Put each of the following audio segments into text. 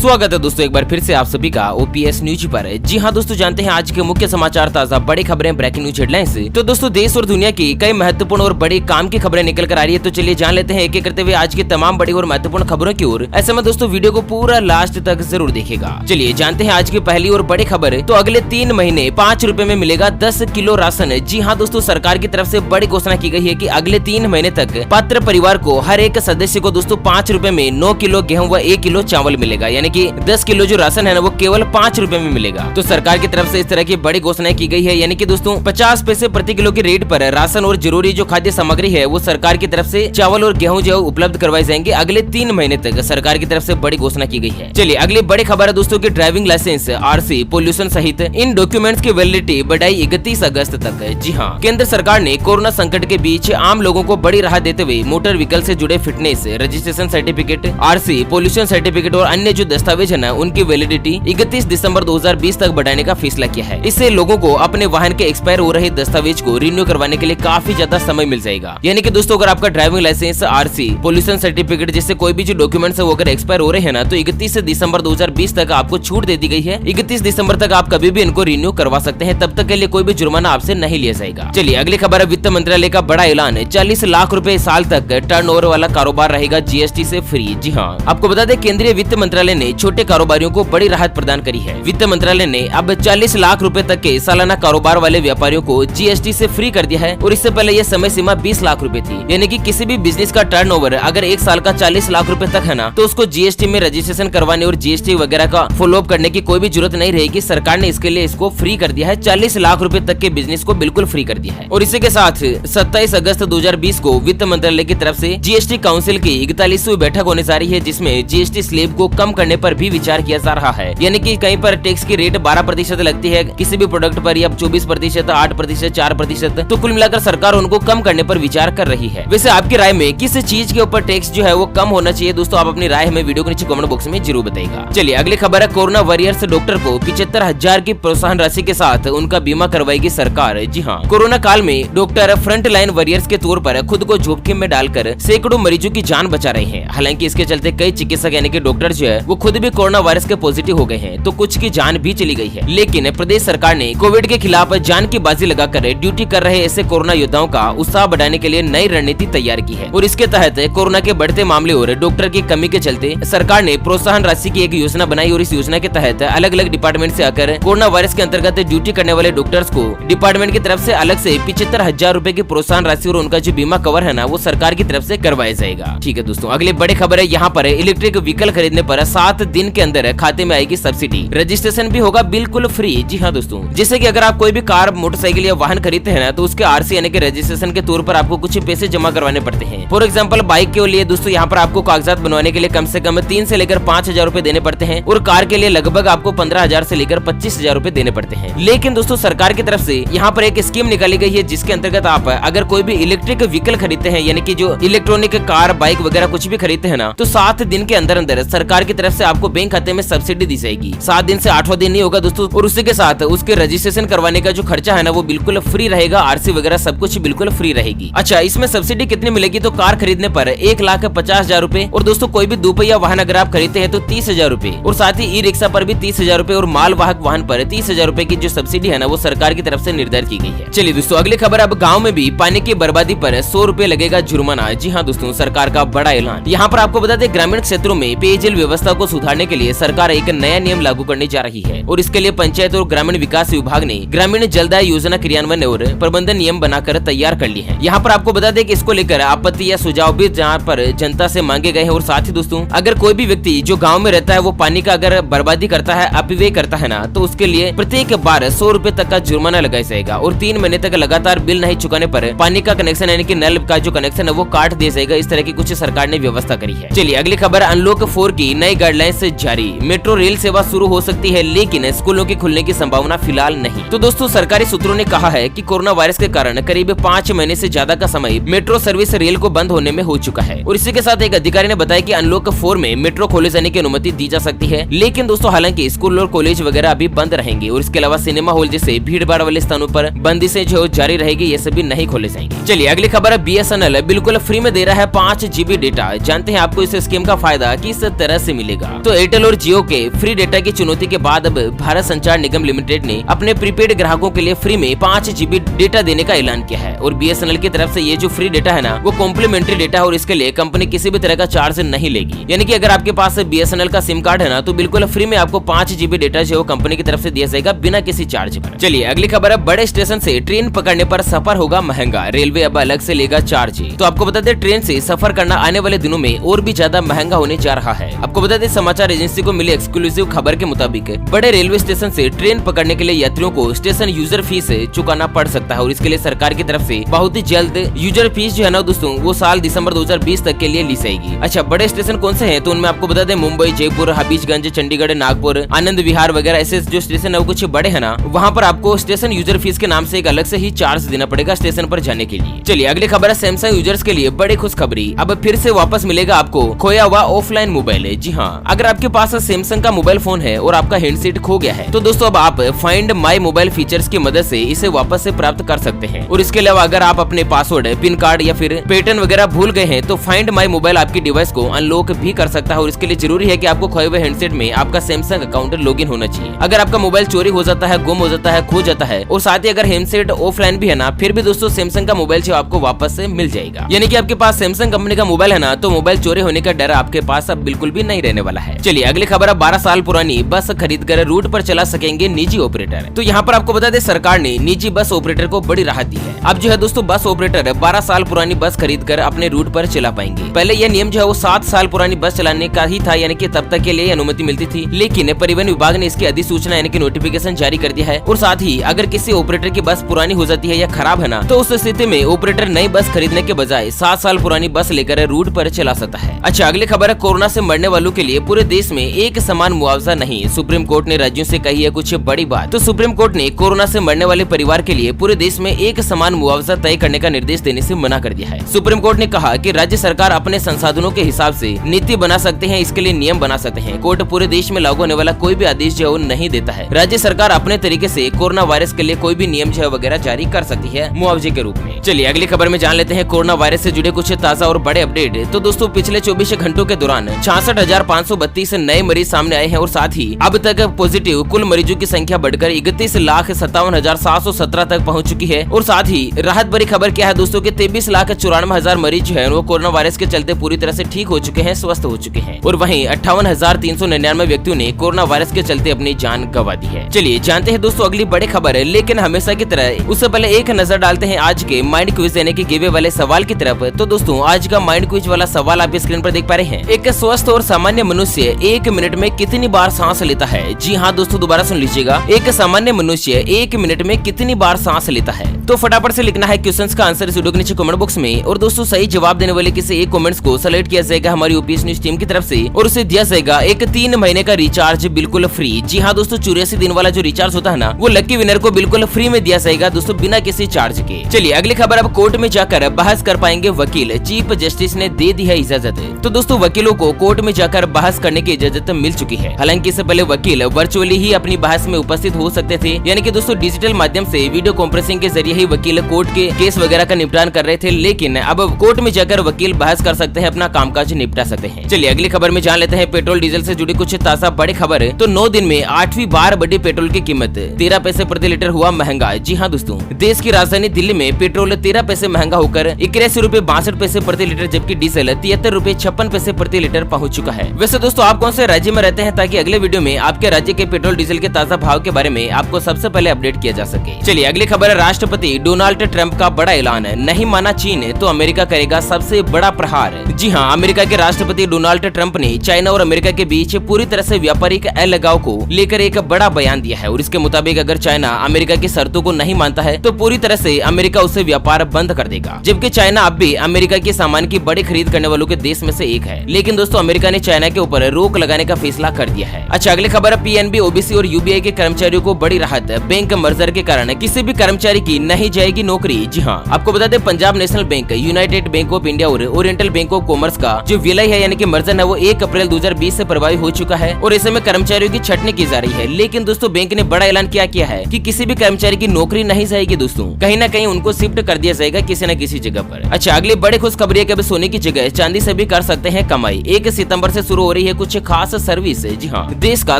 स्वागत है दोस्तों एक बार फिर से आप सभी का ओपीएस न्यूज पर। जी हाँ दोस्तों, जानते हैं आज के मुख्य समाचार, ताजा बड़ी खबरें, ब्रेकिंग न्यूज हेडलाइंस। तो दोस्तों देश और दुनिया की कई महत्वपूर्ण और बड़ी काम की खबरें निकल कर आ रही है। तो चलिए जान लेते हैं एक एक करते हुए आज की तमाम बड़ी और महत्वपूर्ण खबरों की ओर। ऐसे में दोस्तों वीडियो को पूरा लास्ट तक जरूर देखिएगा। चलिए जानते हैं आज की पहली और बड़ी खबर। तो अगले 3 महीने 5 रुपए में मिलेगा 10 किलो राशन। जी हाँ दोस्तों, सरकार की तरफ से बड़ी घोषणा की गई है कि अगले 3 महीने तक पात्र परिवार को हर एक सदस्य को दोस्तों 5 रुपए में 9 किलो गेहूं व 1 किलो चावल मिलेगा, यानी कि 10 किलो जो राशन है ना वो केवल 5 रुपए में मिलेगा। तो सरकार की तरफ से इस तरह की बड़ी घोषणा की गई है, यानी कि दोस्तों 50 पैसे प्रति किलो की रेट पर राशन और जरूरी जो खाद्य सामग्री है वो सरकार की तरफ से चावल और गेहूं जो उपलब्ध करवाए जाएंगे अगले 3 महीने तक। सरकार की तरफ से बड़ी घोषणा की गई है। चलिए अगली बड़ी खबर है दोस्तों की ड्राइविंग लाइसेंस, आरसी, पोल्यूशन सहित इन डॉक्यूमेंट्स की वैलिडिटी बढ़ाई 31 अगस्त तक। जी हाँ, केंद्र सरकार ने कोरोना संकट के बीच आम लोगों को बड़ी राहत देते हुए मोटर व्हीकल से जुड़े fitness, registration certificate, RC, pollution certificate और अन्य जो दस्तावेज है ना उनकी वैलिडिटी 31 दिसंबर 2020 तक बढ़ाने का फैसला किया है। इससे लोगों को अपने वाहन के एक्सपायर हो रहे दस्तावेज को रिन्यू करवाने के लिए काफी ज्यादा समय मिल जाएगा। यानी कि दोस्तों अगर आपका driving licence, RC, pollution certificate जैसे कोई भी जो डॉक्यूमेंट्स है वो अगर एक्सपायर हो रहे हैं ना तो 31 दिसंबर 2020 तक आपको छूट दे दी गई है। 31 दिसंबर तक आप कभी भी इनको रिन्यू करवा सकते हैं, तब तक के लिए कोई भी जुर्माना आपसे नहीं लिया जाएगा। चलिए अगली खबर है वित्त मंत्रालय का बड़ा ऐलान, 40 लाख रुपए साल तक टर्नओवर वाला कारोबार रहेगा जीएसटी से फ्री। जी हाँ, आपको बता दें केंद्रीय वित्त मंत्रालय ने छोटे कारोबारियों को बड़ी राहत प्रदान करी है। वित्त मंत्रालय ने अब 40 लाख रुपए तक के सालाना कारोबार वाले व्यापारियों को जीएसटी से फ्री कर दिया है और इससे पहले यह समय सीमा 20 लाख रुपए थी। यानी कि किसी भी बिजनेस का टर्नओवर अगर 1 साल का 40 लाख रुपए तक है ना तो उसको जीएसटी में रजिस्ट्रेशन करवाने और जीएसटी वगैरह का फॉलोअप करने की कोई भी जरूरत नहीं रहेगी। सरकार ने इसके लिए इसको फ्री कर दिया है। 40 लाख रुपए तक के बिजनेस को बिल्कुल फ्री कर दिया है। और इसी के साथ 27 अगस्त 2020 को वित्त मंत्रालय की तरफ से जीएसटी काउंसिल की 41वीं बैठक होने जा रही है, जिसमें जीएसटी स्लैब को कम करने पर भी विचार किया जा रहा है। यानी कि कहीं पर टैक्स की रेट 12% लगती है किसी भी प्रोडक्ट पर, या 24%, 8%, 4%, तो कुल मिलाकर सरकार उनको कम करने पर विचार कर रही है। वैसे आपकी राय में किस चीज के ऊपर टैक्स जो है वो कम होना चाहिए दोस्तों, आप अपनी राय हमें वीडियो के नीचे कमेंट बॉक्स में जरूर बताइएगा। चलिए अगली खबर है कोरोना वॉरियर्स डॉक्टर को 75,000 की प्रोत्साहन राशि के साथ उनका बीमा करवाएगी सरकार। जी हाँ, कोरोना काल में डॉक्टर फ्रंट लाइन वॉरियर्स के तौर पर खुद को जोखिम में डालकर सैकड़ों मरीजों की जान बचा रहे हैं। हालांकि इसके चलते कई चिकित्सक यानी कि डॉक्टर जो है वो खुद भी कोरोना वायरस के पॉजिटिव हो गए हैं, तो कुछ की जान भी चली गई है। लेकिन प्रदेश सरकार ने कोविड के खिलाफ जान की बाजी लगाकर ड्यूटी कर रहे ऐसे कोरोना योद्धाओं का उत्साह बढ़ाने के लिए नई रणनीति तैयार की है। और इसके तहत कोरोना के बढ़ते मामले और डॉक्टर की कमी के चलते सरकार ने प्रोत्साहन राशि की एक योजना बनाई और इस योजना के तहत अलग अलग डिपार्टमेंट से आकर कोरोना वायरस के अंतर्गत ड्यूटी करने वाले डॉक्टर्स को डिपार्टमेंट की तरफ से अलग से 75,000 रुपए की प्रोत्साहन राशि और उनका जो बीमा कवर है ना वो सरकार की तरफ से करवाया जाएगा। ठीक है दोस्तों, अगली बड़ी खबर है यहाँ पर इलेक्ट्रिक व्हीकल खरीदने पर 7 दिन के अंदर खाते में आएगी सब्सिडी, रजिस्ट्रेशन भी होगा बिल्कुल फ्री। जी हाँ दोस्तों, जैसे कि अगर आप कोई भी कार, मोटरसाइकिल या वाहन खरीदते हैं ना तो उसके आरसी यानी कि रजिस्ट्रेशन के तौर पर आपको कुछ पैसे जमा करवाने पड़ते हैं। फॉर एग्जांपल बाइक के लिए दोस्तों यहाँ पर आपको कागजात बनवाने के लिए कम से कम 3 से लेकर 5,000 रुपए देने पड़ते हैं और कार के लिए लगभग आपको 15,000 से लेकर 25,000 रुपए देने पड़ते हैं। लेकिन दोस्तों सरकार की तरफ से यहाँ पर एक स्कीम निकाली गई है जिसके अंतर्गत आप अगर कोई भी इलेक्ट्रिक व्हीकल खरीदते हैं यानी कि जो इलेक्ट्रॉनिक कार, बाइक वगैरह कुछ भी खरीदते हैं ना तो 7 दिन के अंदर अंदर सरकार की तरफ से आपको बैंक खाते में सब्सिडी दी जाएगी। 7 दिन से 8वां दिन नहीं होगा दोस्तों। और उसी के साथ उसके रजिस्ट्रेशन करवाने का जो खर्चा है ना वो बिल्कुल फ्री रहेगा, आरसी वगैरह सब कुछ बिल्कुल फ्री रहेगी। अच्छा, इसमें सब्सिडी कितनी मिलेगी? तो कार खरीदने पर 1,50,000 रुपए और दोस्तों कोई भी दोपहिया वाहन अगर आप खरीदते हैं तो 30,000 रुपए और साथ ही ई रिक्शा पर भी 30,000 रुपए और माल वाहक वाहन पर 30,000 रुपए की जो सब्सिडी है ना वो सरकार की तरफ से निर्धारित की गई है। चलिए दोस्तों अगली खबर, अब गाँव में भी पानी की बर्बादी पर 100 रुपए लगेगा जुर्माना। जी हाँ दोस्तों, सरकार का बड़ा ऐलान। यहाँ पर आपको बता दें ग्रामीण क्षेत्रों में पेयजल व्यवस्था को सुधारने के लिए सरकार एक नया नियम लागू करने जा रही है और इसके लिए पंचायत और ग्रामीण विकास विभाग ने ग्रामीण जलदाय योजना क्रियान्वयन और प्रबंधन नियम बनाकर तैयार कर ली है। यहाँ पर आपको बता दें कि इसको लेकर आपत्ति या सुझाव भी जहाँ पर जनता से मांगे गए हैं। और साथ ही दोस्तों अगर कोई भी व्यक्ति जो गाँव में रहता है वो पानी का अगर बर्बादी करता है, अपव्यय करता है ना तो उसके लिए प्रत्येक बार 100 रुपए तक का जुर्माना लगाया जाएगा और 3 महीने तक लगातार बिल नहीं चुकाने पर पानी का कनेक्शन यानी कि नल का जो कनेक्शन है वो काट दिया जाएगा। इस तरह की कुछ सरकार ने व्यवस्था करी है। चलिए अगली खबर, अनलॉक 4 की नई गाइडलाइंस जारी, मेट्रो रेल सेवा शुरू हो सकती है लेकिन स्कूलों के खुलने की संभावना फिलहाल नहीं। तो दोस्तों सरकारी सूत्रों ने कहा है कि कोरोना वायरस के कारण करीब 5 महीने से ज्यादा का समय मेट्रो सर्विस रेल को बंद होने में हो चुका है। और इसी के साथ एक अधिकारी ने बताया कि अनलॉक 4 में मेट्रो खोले जाने की अनुमति दी जा सकती है, लेकिन दोस्तों हालांकि स्कूल और कॉलेज वगैरह अभी बंद रहेंगे और इसके अलावा सिनेमा हॉल जैसे भीड़ भाड़ वाले स्थानों पर बंदिशें जो जारी रहेगी, ये सभी नहीं खोले जाएंगे। चलिए अगली खबर, BSNL बिल्कुल फ्री में दे रहा है 5 GB डेटा। जानते हैं आपको इस स्कीम का फायदा किस तरह से मिलेगा। तो एयरटेल और जियो के फ्री डेटा की चुनौती के बाद अब भारत संचार निगम लिमिटेड ने अपने प्रीपेड ग्राहकों के लिए फ्री में 5 GB डेटा देने का ऐलान किया है। और BSNL की तरफ से ये जो फ्री डेटा है ना, वो कॉम्प्लीमेंट्री डेटा है और इसके लिए कंपनी किसी भी तरह का चार्ज नहीं लेगी। यानी कि अगर आपके पास BSNL का सिम कार्ड है ना, तो बिल्कुल फ्री में आपको 5 GB डेटा जो कंपनी की तरफ से दिया जाएगा बिना किसी चार्ज पर। चलिए अगली खबर है, बड़े स्टेशन से ट्रेन पकड़ने पर सफर होगा महंगा, रेलवे अब अलग से लेगा चार्ज। तो आपको बता दें, ट्रेन से सफर करना आने वाले दिनों में और भी ज्यादा महंगा होने जा रहा है। आपको बता दें, समाचार एजेंसी को मिली एक्सक्लूसिव खबर के मुताबिक बड़े रेलवे स्टेशन से ट्रेन पकड़ने के लिए यात्रियों को स्टेशन यूजर फीस चुकाना पड़ सकता है और इसके लिए सरकार की तरफ से बहुत ही जल्द यूजर फीस जो है ना दोस्तों, वो साल दिसंबर 2020 तक के लिए ली जाएगी। अच्छा, बड़े स्टेशन कौन से हैं? तो उनमें आपको बता दें, मुंबई, जयपुर, हबीबगंज, चंडीगढ़, नागपुर, आनंद विहार वगैरह ऐसे जो स्टेशन है कुछ बड़े है ना, वहाँ पर आपको स्टेशन यूजर फीस के नाम से एक अलग से ही चार्ज देना पड़ेगा स्टेशन पर जाने के लिए। चलिए अगली खबर है, सैमसंग यूजर्स के लिए बड़ी खुशखबरी, अब फिर से वापस मिलेगा आपको खोया हुआ ऑफलाइन मोबाइल। जी हाँ, अगर आपके पास सैमसंग का मोबाइल फोन है और आपका हैंडसेट खो गया है, तो दोस्तों अब आप फाइंड माई मोबाइल फीचर्स की मदद से इसे वापस से प्राप्त कर सकते हैं। और इसके अलावा अगर आप अपने पासवर्ड, पिन कार्ड या फिर पैटर्न वगैरह भूल गए हैं, तो फाइंड माई मोबाइल आपकी डिवाइस को अनलॉक भी कर सकता है। और इसके लिए जरूरी है कि आपको खोए हुए हैंडसेट में आपका सैमसंग अकाउंट लॉगिन होना चाहिए। अगर आपका मोबाइल चोरी हो जाता है, गुम हो जाता है, खो जाता है और साथ ही अगर हैंडसेट ऑफलाइन भी है ना, फिर भी दोस्तों सैमसंग का मोबाइल जो आपको वापस से मिल जाएगा। यानी कि आपके पास सैमसंग कंपनी का मोबाइल है ना, तो मोबाइल चोरी होने का डर आपके पास अब बिल्कुल भी नहीं रहने वाला है। चलिए अगली खबर है, 12 साल पुरानी बस खरीदकर रूट पर चला सकेंगे निजी ऑपरेटर। तो यहाँ पर आपको बता दें, सरकार ने निजी बस ऑपरेटर को बड़ी राहत दी है। अब जो है दोस्तों, बस ऑपरेटर 12 साल पुरानी बस खरीदकर अपने रूट पर चला पाएंगे। पहले यह नियम जो है वो 7 साल पुरानी बस चलाने का ही था, यानी कि तब तक के लिए अनुमति मिलती थी। लेकिन परिवहन विभाग ने इसकी अधिसूचना यानी कि नोटिफिकेशन जारी कर दिया है। और साथ ही अगर किसी ऑपरेटर की बस पुरानी हो जाती है या खराब है ना, तो उस स्थिति में ऑपरेटर नई बस खरीदने के बजाय 7 साल पुरानी बस लेकर रूट पर चला सकता है। अच्छा, अगली खबर है, कोरोना से मरने वालों के लिए पूरे देश में एक समान मुआवजा नहीं। सुप्रीम कोर्ट ने राज्यों से कही है कुछ बड़ी बात। तो सुप्रीम कोर्ट ने कोरोना से मरने वाले परिवार के लिए पूरे देश में एक समान मुआवजा तय करने का निर्देश देने से मना कर दिया है। सुप्रीम कोर्ट ने कहा कि राज्य सरकार अपने संसाधनों के हिसाब से नीति बना सकते हैं, इसके लिए नियम बना सकते हैं। कोर्ट पूरे देश में लागू होने वाला कोई भी आदेश जो है नहीं देता है। राज्य सरकार अपने तरीके से कोरोना वायरस के लिए कोई भी नियम जो है वगैरह जारी कर सकती है मुआवजे के रूप में। चलिए अगली खबर में जान लेते हैं कोरोना वायरस से जुड़े कुछ ताजा और बड़े अपडेट। तो दोस्तों, पिछले 24 घंटों के दौरान 66,532 नए मरीज सामने आए हैं और साथ ही अब तक पॉजिटिव कुल मरीजों की संख्या बढ़कर 31,57,717 तक पहुंच चुकी है। और साथ ही राहत भरी खबर क्या है दोस्तों कि 23,94,000 मरीज जो है वो कोरोना वायरस के चलते पूरी तरह से ठीक हो चुके हैं, स्वस्थ हो चुके हैं। और वहीं 58,399 व्यक्तियों ने कोरोना वायरस के चलते अपनी जान गंवा दी है। चलिए जानते हैं दोस्तों अगली बड़ी खबर है, लेकिन हमेशा की तरह उससे पहले एक नजर डालते हैं आज के माइंड क्विज यानी कि गिवे वाले सवाल की तरफ। तो दोस्तों, आज का माइंड क्विज वाला सवाल आप स्क्रीन पर देख पा रहे हैं। एक स्वस्थ और सामान्य मनुष्य 1 मिनट में कितनी बार सांस लेता है? जी हाँ दोस्तों, दोबारा सुन लीजिएगा, एक सामान्य मनुष्य 1 मिनट में कितनी बार सांस लेता है? तो फटाफट से लिखना है क्वेश्चंस का आंसर इस वीडियो के नीचे कमेंट बॉक्स में। और दोस्तों, सही जवाब देने वाले किसी एक कमेंट्स को सेलेक्ट किया जाएगा हमारी यूपीएस न्यूज टीम की तरफ से और उसे दिया जाएगा एक 3 महीने का रिचार्ज बिल्कुल फ्री। जी हाँ दोस्तों, 84 दिन वाला जो रिचार्ज होता है ना, वो लकी विनर को बिल्कुल फ्री में दिया जाएगा दोस्तों, बिना किसी चार्ज के। चलिए अगली खबर, अब कोर्ट में जाकर बहस कर पाएंगे वकील, चीफ जस्टिस ने दे दी है इजाजत। तो दोस्तों, वकीलों को कोर्ट में जाकर बहस करने की इजाजत मिल चुकी है। हालांकि इससे पहले वकील वर्चुअली ही अपनी बहस में उपस्थित हो सकते थे, यानी कि दोस्तों डिजिटल माध्यम से वीडियो कॉन्फ्रेंसिंग के जरिए ही वकील कोर्ट के केस वगैरह का निपटान कर रहे थे। लेकिन अब कोर्ट में जाकर वकील बहस कर सकते हैं, अपना कामकाज निपटा सकते हैं। चलिए अगली खबर में जान लेते हैं पेट्रोल डीजल से जुड़ी कुछ ताजा बड़ी खबर। तो 9 दिन में 8वीं बार बढ़ी पेट्रोल की कीमत, 13 पैसे प्रति लीटर हुआ महंगा। जी हाँ दोस्तों, देश की राजधानी दिल्ली में पेट्रोल 13 पैसे महंगा होकर 81 रुपए 62 पैसे प्रति लीटर, जबकि डीजल 73 रुपए 56 पैसे प्रति लीटर पहुंच चुका है। वैसे दोस्तों, आप कौन से राज्य में रहते हैं, ताकि अगले वीडियो में आपके राज्य के पेट्रोल डीजल के ताजा भाव के बारे में आपको सबसे पहले अपडेट किया जा सके। चलिए अगली खबर है, राष्ट्रपति डोनाल्ड ट्रंप का बड़ा ऐलान, नहीं माना चीन तो अमेरिका करेगा सबसे बड़ा प्रहार। जी हाँ, अमेरिका के राष्ट्रपति डोनाल्ड ट्रंप ने चाइना और अमेरिका के बीच पूरी तरह से व्यापारिक अलगाव को लेकर एक बड़ा बयान दिया है। और इसके मुताबिक अगर चाइना अमेरिका की शर्तों को नहीं मानता है तो पूरी तरह से अमेरिका उससे व्यापार बंद कर देगा। जबकि चाइना अब भी अमेरिका के सामान की बड़ी खरीद करने वालों के देश में से एक है। लेकिन दोस्तों, अमेरिका ने चाइना के ऊपर रोक लगाने का फैसला कर दिया है। अच्छा, अगली खबर, पीएनबी, ओबीसी और यूबीआई के कर्मचारियों को बड़ी राहत, बैंक मर्जर के कारण किसी भी कर्मचारी की नहीं जाएगी नौकरी। जी हाँ, आपको बता दें, Punjab national bank, United bank of India और ओरिएंटल बैंक ऑफ कॉमर्स का जो विलय है यानी कि मर्जर है, वो 1 अप्रैल 2020 से प्रभावी हो चुका है और ऐसे में कर्मचारियों की छटनी की जा रही है। लेकिन दोस्तों, बैंक ने बड़ा ऐलान किया है कि किसी भी कर्मचारी की नौकरी नहीं जाएगी दोस्तों, कहीं ना कहीं उनको शिफ्ट कर दिया जाएगा किसी न किसी जगह पर। अच्छा, अगली बड़ी खुशखबरी है कि अब सोने की जगह चांदी से भी कर सकते हैं कमाई। 1 सितंबर से शुरू हो रही रही है कुछ खास सर्विस। जी हाँ, देश का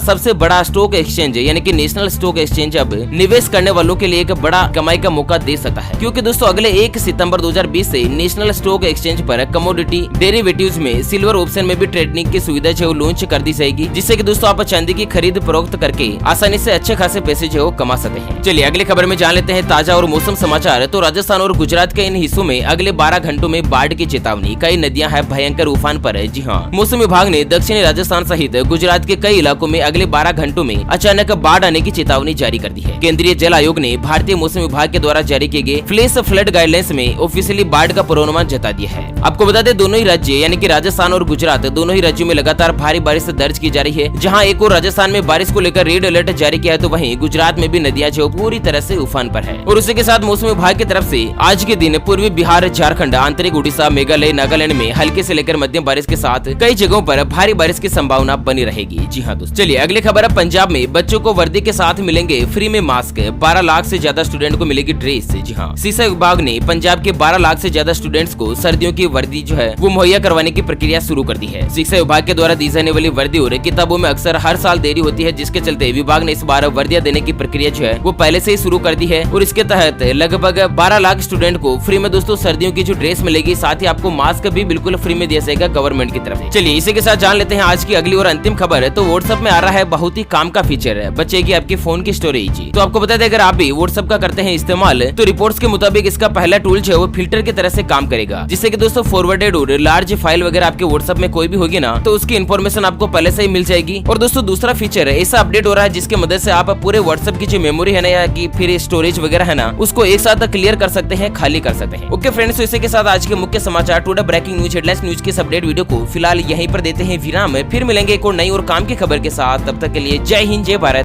सबसे बड़ा स्टॉक एक्सचेंज यानी कि नेशनल स्टॉक एक्सचेंज अब निवेश करने वालों के लिए एक बड़ा कमाई का मौका दे सकता है, क्योंकि दोस्तों अगले 1 सितंबर 2020 से नेशनल स्टॉक एक्सचेंज पर कमोडिटी डेरिवेटिव्स में सिल्वर ऑप्शन में भी ट्रेडिंग की सुविधा जो लॉन्च कर दी जाएगी, जिससे कि दोस्तों आप चांदी की खरीद फरोख्त करके आसानी से अच्छे खासे पैसे जो कमा सकते हैं। चलिए अगली खबर में जान लेते हैं ताजा और मौसम समाचार। तो राजस्थान और गुजरात के इन हिस्सों में अगले 12 घंटों में बाढ़ की चेतावनी, कई नदियां है भयंकर उफान पर है। जी हाँ, मौसम विभाग ने दक्षिणी राजस्थान सहित गुजरात के कई इलाकों में अगले 12 घंटों में अचानक बाढ़ आने की चेतावनी जारी कर दी है। केंद्रीय जल आयोग ने भारतीय मौसम विभाग के द्वारा जारी किए गए फ्लैश फ्लड गाइडलाइंस में ऑफिशियली बाढ़ का पूर्वानुमान जता दिया है। आपको बता दें दोनों ही राज्य यानी कि राजस्थान और गुजरात दोनों ही राज्यों में लगातार भारी बारिश दर्ज की जा रही है। जहां एक और राजस्थान में बारिश को लेकर रेड अलर्ट जारी किया है, तो वहीं गुजरात में भी नदियां जो पूरी तरह से उफान पर है। और उसी के साथ मौसम विभाग की तरफ से आज के दिन पूर्वी बिहार, झारखंड, आंतरिक उड़ीसा, मेघालय, नागालैंड में हल्के से लेकर मध्यम बारिश के साथ कई जगहों पर भारी बारिश की संभावना बनी रहेगी। जी हाँ दोस्तों, चलिए अगली खबर है पंजाब में बच्चों को वर्दी के साथ मिलेंगे फ्री में मास्क, 12 लाख से ज्यादा स्टूडेंट को मिलेगी ड्रेस। जी हाँ, शिक्षा विभाग ने पंजाब के 12 लाख से ज्यादा स्टूडेंट्स को सर्दियों की वर्दी जो है वो मुहैया करवाने की प्रक्रिया शुरू कर दी है। शिक्षा विभाग के द्वारा दी जाने वाली वर्दी और किताबों में अक्सर हर साल देरी होती है, जिसके चलते विभाग ने इस बार वर्दियां देने की प्रक्रिया जो है वो पहले से ही शुरू कर दी है। और इसके तहत लगभग 12 लाख स्टूडेंट को फ्री में दोस्तों सर्दियों की जो ड्रेस मिलेगी, साथ ही आपको मास्क भी बिल्कुल फ्री में दिया जाएगा गवर्नमेंट की तरफ से। चलिए इसी के साथ जान लेते हैं आज की अगली और अंतिम खबर। तो व्हाट्सएप में आ रहा है बहुत ही काम का फीचर, बचेगी आपकी फोन की स्टोरेज। तो आपको बता दें अगर आप भी व्हाट्सएप का करते हैं इस्तेमाल, तो रिपोर्ट्स के मुताबिक इसका पहला टूल जो है वो फिल्टर की तरह से काम करेगा, जिससे कि दोस्तों फॉरवर्डेड और लार्ज फाइल वगैरह आपके व्हाट्सएप में कोई भी होगी ना, तो उसकी इन्फॉर्मेशन आपको पहले से ही मिल जाएगी। और दोस्तों दूसरा फीचर ऐसा अपडेट हो रहा है जिसकी मदद से आप पूरे व्हाट्सएप की जो मेमोरी है ना या कि फिर स्टोरेज वगैरह है ना, उसको एक साथ क्लियर कर सकते हैं, खाली कर सकते हैं। ओके फ्रेंड्स, तो इसी के साथ आज के मुख्य समाचार today breaking news headlines news की अपडेट वीडियो को फिलहाल यहीं पर देते हैं विराम। फिर मिलेंगे एक और नई और काम की खबर के साथ, तब तक के लिए जय हिंद, जय भारत।